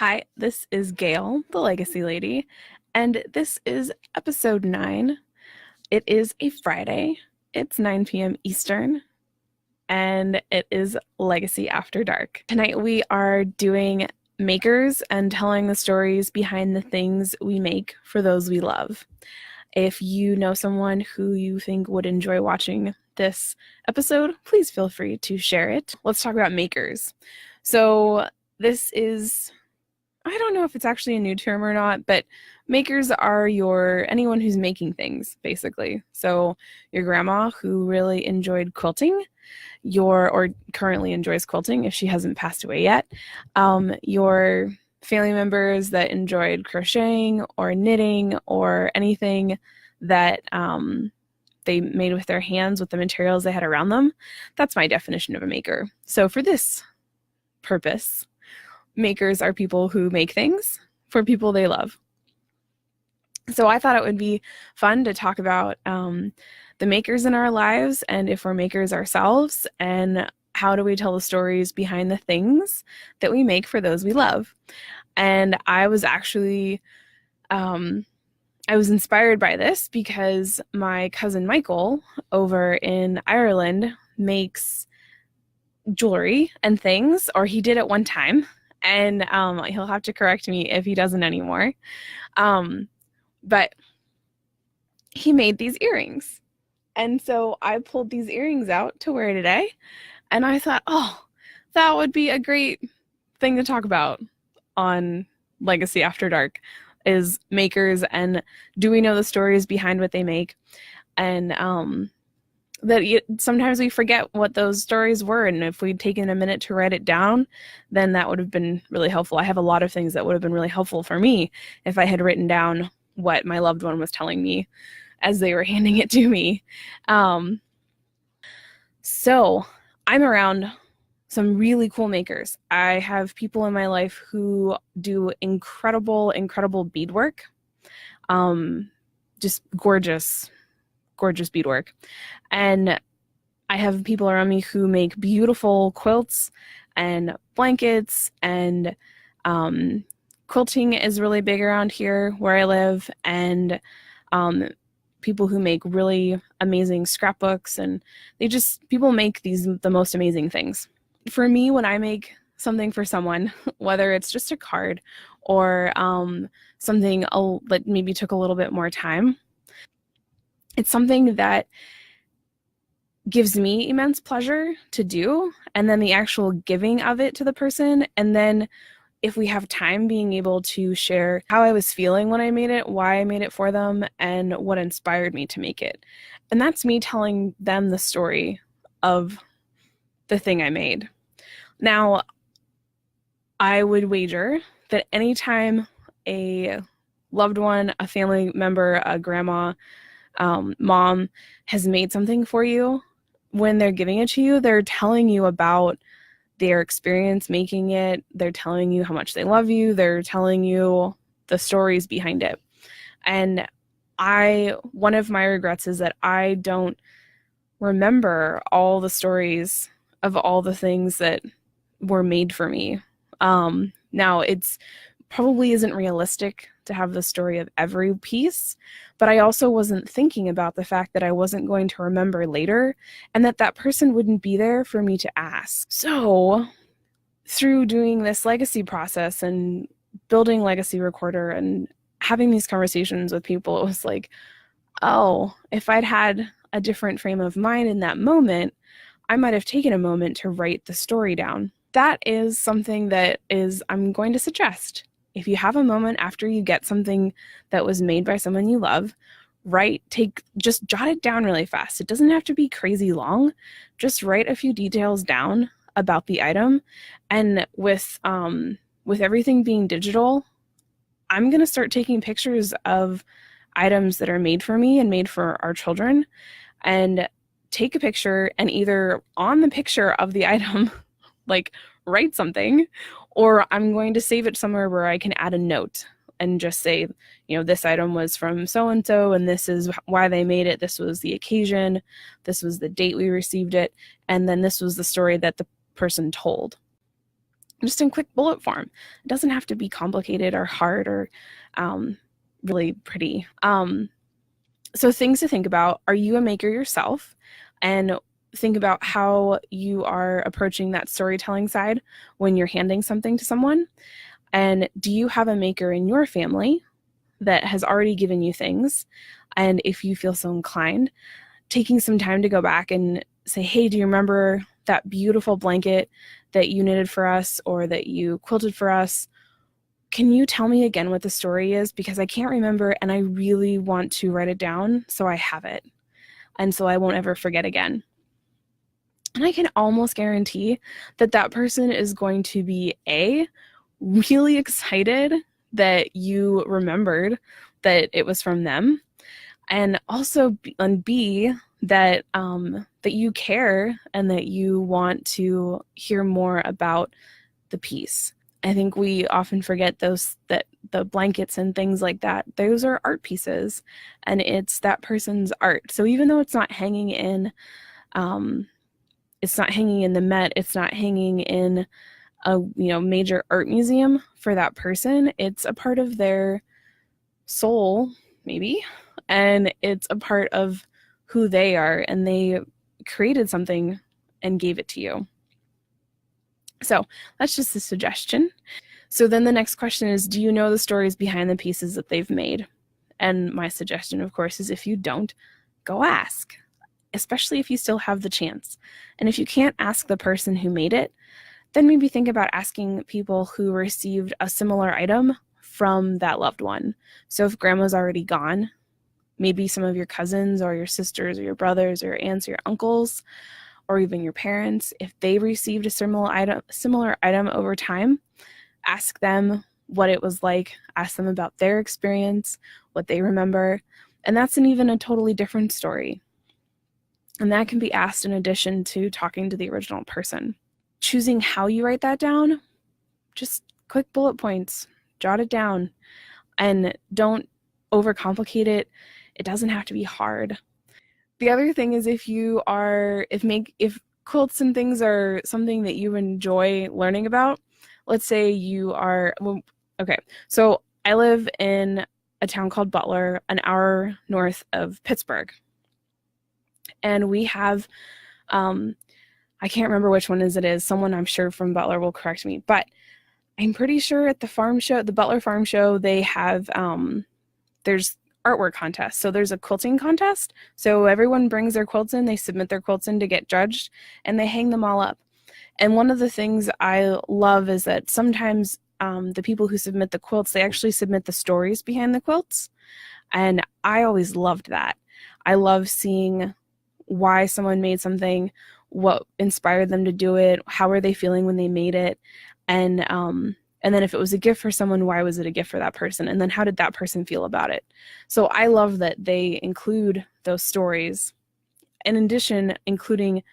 Hi, this is Gail, the Legacy Lady, and this is episode 9. It is a Friday. It's 9 p.m. Eastern, and it is Legacy After Dark. Tonight we are doing makers and telling the stories behind the things we make for those we love. If you know someone who you think would enjoy watching this episode, please feel free to share it. Let's talk about makers. So this is, I don't know if it's actually a new term or not, but makers are anyone who's making things, basically. So your grandma who really enjoyed quilting, or currently enjoys quilting if she hasn't passed away yet, your family members that enjoyed crocheting or knitting or anything that they made with their hands with the materials they had around them. That's my definition of a maker. So for this purpose, makers are people who make things for people they love. So I thought it would be fun to talk about the makers in our lives, and if we're makers ourselves, and how do we tell the stories behind the things that we make for those we love. And I was actually, I was inspired by this because my cousin Michael over in Ireland makes jewelry and things, or he did at one time, and he'll have to correct me if he doesn't anymore. But he made these earrings. And so I pulled these earrings out to wear today, and I thought, oh, that would be a great thing to talk about on Legacy After Dark, is makers, and do we know the stories behind what they make? And sometimes we forget what those stories were, and if we'd taken a minute to write it down, then that would have been really helpful. I have a lot of things that would have been really helpful for me if I had written down what my loved one was telling me as they were handing it to me. So I'm around some really cool makers. I have people in my life who do incredible beadwork. Just gorgeous beadwork. And I have people around me who make beautiful quilts and blankets, and quilting is really big around here where I live, and people who make really amazing scrapbooks, and people make the most amazing things. For me, when I make something for someone, whether it's just a card or something that maybe took a little bit more time, it's something that gives me immense pleasure to do, and then the actual giving of it to the person, and then if we have time, being able to share how I was feeling when I made it, why I made it for them, and what inspired me to make it. And that's me telling them the story of the thing I made. Now, I would wager that anytime a loved one, a family member, a grandma, mom has made something for you, when they're giving it to you, they're telling you about their experience making it. They're telling you how much they love you. They're telling you the stories behind it. And one of my regrets is that I don't remember all the stories of all the things that were made for me. Now, it's probably isn't realistic to have the story of every piece, but I also wasn't thinking about the fact that I wasn't going to remember later, and that person wouldn't be there for me to ask. So through doing this legacy process and building Legacy Recorder and having these conversations with people, it was like, oh, if I'd had a different frame of mind in that moment, I might have taken a moment to write the story down. That is something that I'm going to suggest. If you have a moment after you get something that was made by someone you love, just jot it down really fast. It doesn't have to be crazy long. Just write a few details down about the item. And with everything being digital, I'm going to start taking pictures of items that are made for me and made for our children, and take a picture, and either on the picture of the item, like write something, or I'm going to save it somewhere where I can add a note and just say, this item was from so-and-so, and this is why they made it. This was the occasion. This was the date we received it. And then this was the story that the person told. just in quick bullet form. It doesn't have to be complicated or hard or really pretty. So things to think about: are you a maker yourself? And think about how you are approaching that storytelling side when you're handing something to someone. And do you have a maker in your family that has already given you things? And if you feel so inclined, taking some time to go back and say, hey, do you remember that beautiful blanket that you knitted for us or that you quilted for us? Can you tell me again what the story is? Because I can't remember and I really want to write it down so I have it and so I won't ever forget again. And I can almost guarantee that that person is going to be really excited that you remembered that it was from them, and also and B, that that you care and that you want to hear more about the piece. I think we often forget that the blankets and things like that, those are art pieces, and it's that person's art. So even though it's not hanging in the Met, it's not hanging in a major art museum for that person, it's a part of their soul, maybe, and it's a part of who they are, and they created something and gave it to you. So that's just a suggestion. So then the next question is, do you know the stories behind the pieces that they've made? And my suggestion, of course, is if you don't, go ask, especially if you still have the chance. And if you can't ask the person who made it, then maybe think about asking people who received a similar item from that loved one. So if grandma's already gone, maybe some of your cousins or your sisters or your brothers or your aunts or your uncles or even your parents, if they received a similar item over time, ask them what it was like, ask them about their experience, what they remember, and that's even a totally different story. And that can be asked in addition to talking to the original person. Choosing how you write that down, just quick bullet points, jot it down, and don't overcomplicate it. It doesn't have to be hard. The other thing is if quilts and things are something that you enjoy learning about, let's say so I live in a town called Butler, an hour north of Pittsburgh. And we have, I can't remember which one it is. Someone I'm sure from Butler will correct me, but I'm pretty sure at the Butler Farm Show, they have, there's artwork contests. So there's a quilting contest. So everyone brings their quilts in, they submit their quilts in to get judged, and they hang them all up. And one of the things I love is that sometimes the people who submit the quilts, they actually submit the stories behind the quilts. And I always loved that. I love seeing why someone made something, what inspired them to do it, how were they feeling when they made it, and then if it was a gift for someone, why was it a gift for that person, and then how did that person feel about it. So I love that they include those stories. In addition, including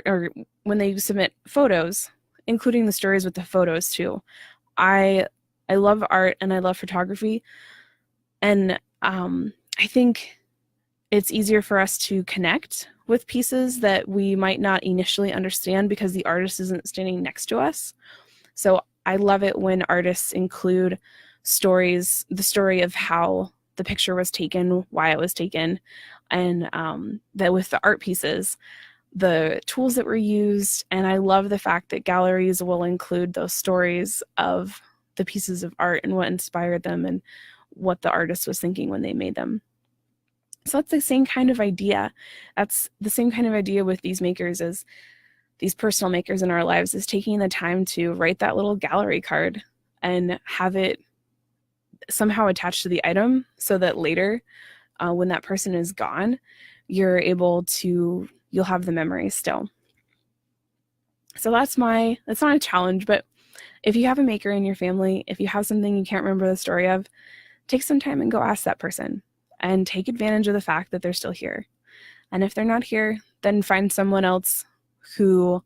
or when they submit photos, including the stories with the photos too. I love art and I love photography, and I think it's easier for us to connect with pieces that we might not initially understand because the artist isn't standing next to us. So I love it when artists include stories, the story of how the picture was taken, why it was taken, and that with the art pieces, the tools that were used. And I love the fact that galleries will include those stories of the pieces of art and what inspired them and what the artist was thinking when they made them. So that's the same kind of idea. That's the same kind of idea with these makers, as these personal makers in our lives, is taking the time to write that little gallery card and have it somehow attached to the item so that later, when that person is gone, you'll have the memory still. So that's not a challenge, but if you have a maker in your family, if you have something you can't remember the story of, take some time and go ask that person and take advantage of the fact that they're still here. And if they're not here, then find someone else who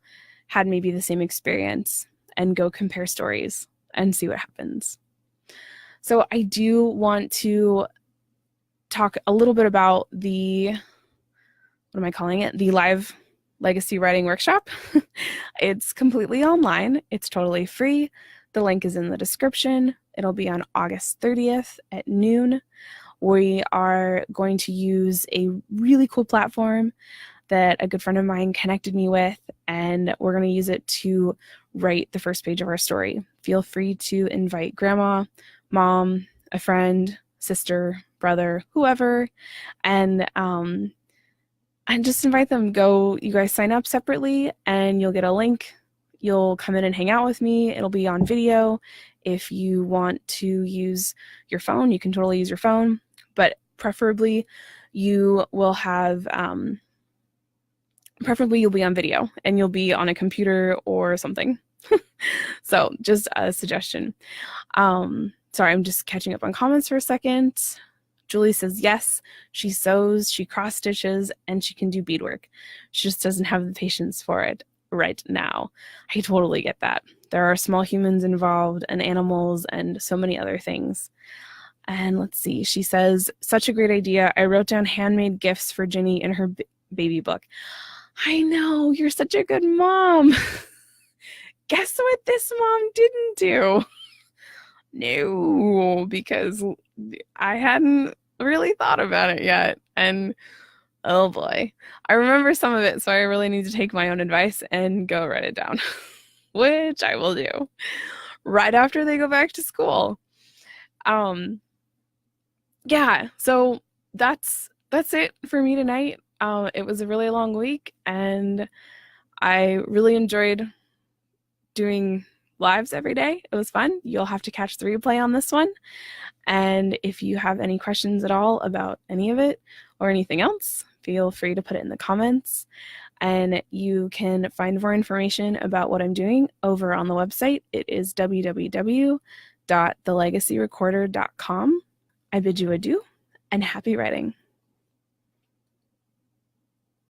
had maybe the same experience and go compare stories and see what happens. So I do want to talk a little bit about the live legacy writing workshop. It's completely online. It's totally free. The link is in the description. It'll be on August 30th at noon. We are going to use a really cool platform that a good friend of mine connected me with, and we're going to use it to write the first page of our story. Feel free to invite grandma, mom, a friend, sister, brother, whoever, and just invite them. You guys sign up separately and you'll get a link. You'll come in and hang out with me. It'll be on video. If you want to use your phone, you can totally use your phone, but preferably you will have preferably you'll be on video and you'll be on a computer or something. So just a suggestion. Sorry, I'm just catching up on comments for a second. Julie says yes, she sews, she cross stitches, and she can do beadwork. She just doesn't have the patience for it right now. I totally get that. There are small humans involved and animals and so many other things. And let's see, she says, such a great idea. I wrote down handmade gifts for Ginny in her baby book. I know, you're such a good mom. Guess what this mom didn't do? No, because I hadn't really thought about it yet. And oh boy, I remember some of it, so I really need to take my own advice and go write it down, which I will do right after they go back to school. Yeah, so that's it for me tonight. It was a really long week, and I really enjoyed doing lives every day. It was fun. You'll have to catch the replay on this one. And if you have any questions at all about any of it or anything else, feel free to put it in the comments. And you can find more information about what I'm doing over on the website. It is www.thelegacyrecorder.com. I bid you adieu and happy writing.